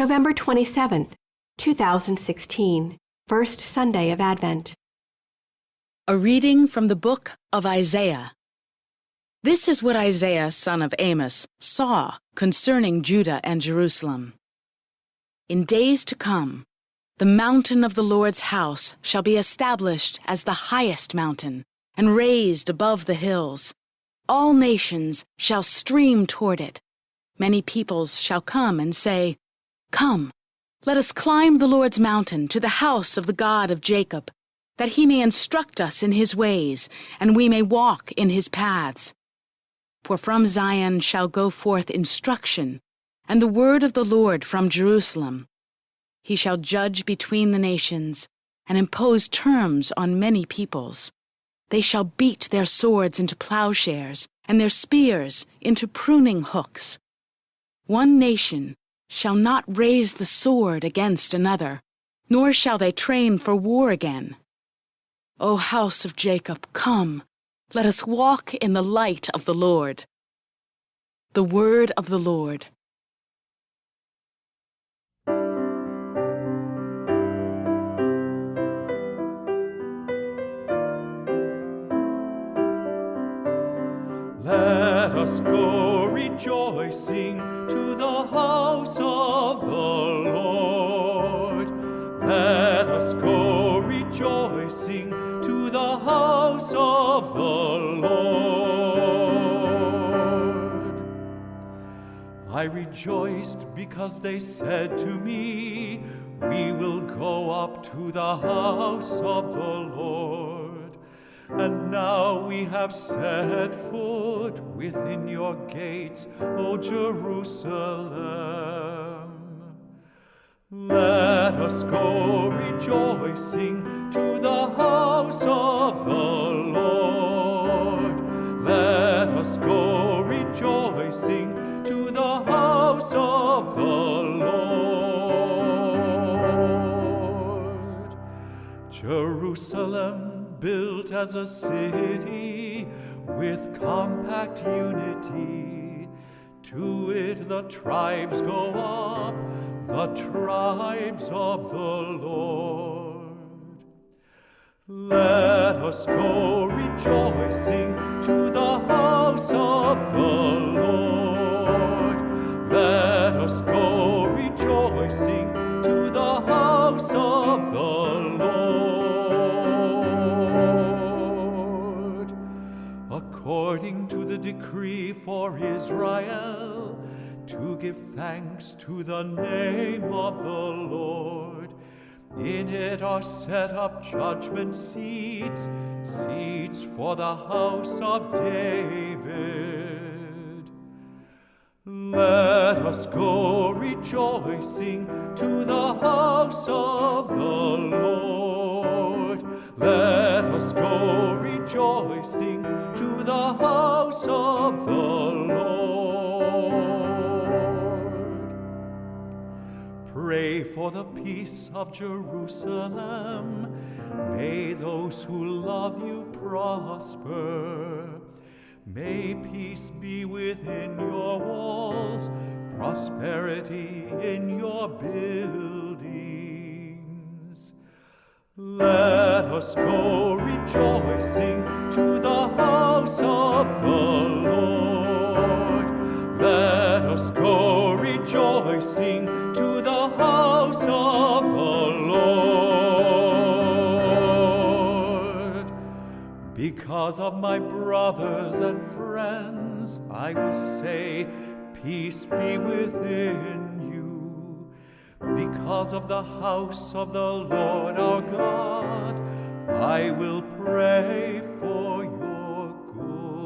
November 27th, 2016, First Sunday of Advent. A reading from the book of Isaiah. This is what Isaiah, son of Amoz, saw concerning Judah and Jerusalem. In days to come, the mountain of the Lord's house shall be established as the highest mountain and raised above the hills. All nations shall stream toward it. Many peoples shall come and say, "Come, let us climb the Lord's mountain to the house of the God of Jacob, that he may instruct us in his ways, and we may walk in his paths. For from Zion shall go forth instruction, and the word of the Lord from Jerusalem. He shall judge between the nations, and impose terms on many peoples. They shall beat their swords into plowshares, and their spears into pruning hooks. One nation shall not raise the sword against another, nor shall they train for war again. O house of Jacob, come, let us walk in the light of the Lord." The word of the Lord. Let us go rejoicing to the house of the Lord. Let us go rejoicing to the house of the Lord. I rejoiced because they said to me, "We will go up to the house of the Lord." And now we have set foot within your gates, O Jerusalem. Let us go rejoicing to the house of the Lord. Let us go rejoicing to the house of the Lord. Jerusalem, built as a city with compact unity, to it the tribes go up, the tribes of the Lord. Let us go rejoicing to the house of the Lord. Let us go rejoicing to the house of the Lord. According to the decree for Israel, to give thanks to the name of the Lord. In it are set up judgment seats, seats for the house of David. Let us go rejoicing to the house of the Lord. Let us go rejoicing to the house of the Lord. Pray for the peace of Jerusalem. May those who love you prosper. May peace be within your walls, prosperity in your buildings. Let us go rejoicing to the house of the Lord. Let us go rejoicing to the house of the Lord. Because of my brothers and friends, I will say, "Peace be within you." Because of the house of the Lord our God, I will pray for your good.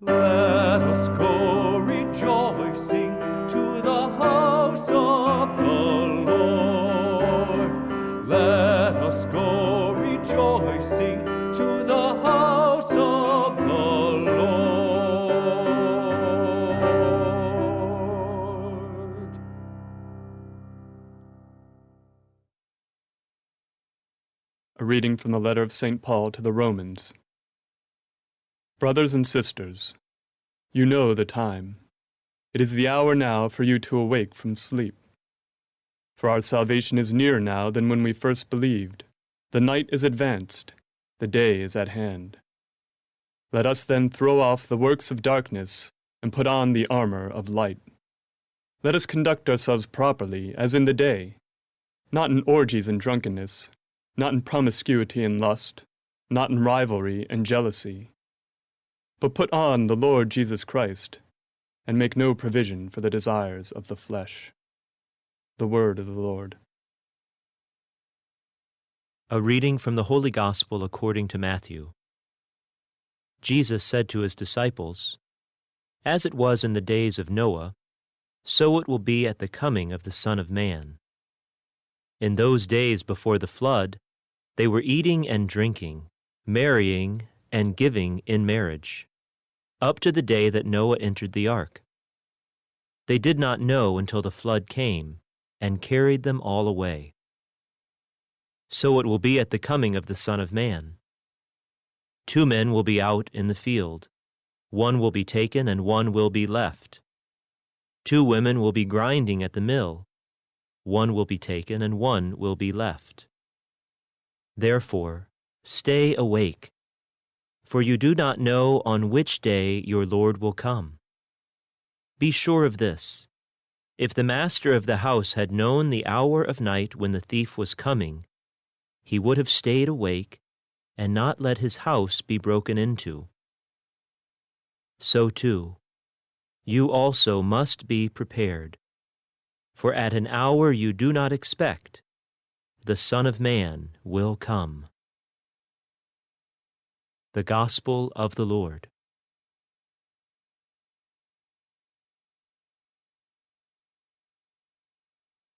Let us go rejoicing to the house of the Lord. Let us go rejoicing to the house of the Lord. A reading from the letter of St. Paul to the Romans. Brothers and sisters, you know the time. It is the hour now for you to awake from sleep. For our salvation is nearer now than when we first believed. The night is advanced, the day is at hand. Let us then throw off the works of darkness and put on the armor of light. Let us conduct ourselves properly as in the day, not in orgies and drunkenness, not in promiscuity and lust, not in rivalry and jealousy, but put on the Lord Jesus Christ, and make no provision for the desires of the flesh. The word of the Lord. A reading from the Holy Gospel according to Matthew. Jesus said to his disciples, "As it was in the days of Noah, so it will be at the coming of the Son of Man. In those days before the flood, they were eating and drinking, marrying and giving in marriage, up to the day that Noah entered the ark. They did not know until the flood came and carried them all away. So it will be at the coming of the Son of Man. 2 men will be out in the field. One will be taken and one will be left. 2 women will be grinding at the mill. One will be taken and one will be left. Therefore, stay awake, for you do not know on which day your Lord will come. Be sure of this: if the master of the house had known the hour of night when the thief was coming, he would have stayed awake and not let his house be broken into. So too, you also must be prepared, for at an hour you do not expect, the Son of Man will come." The Gospel of the Lord.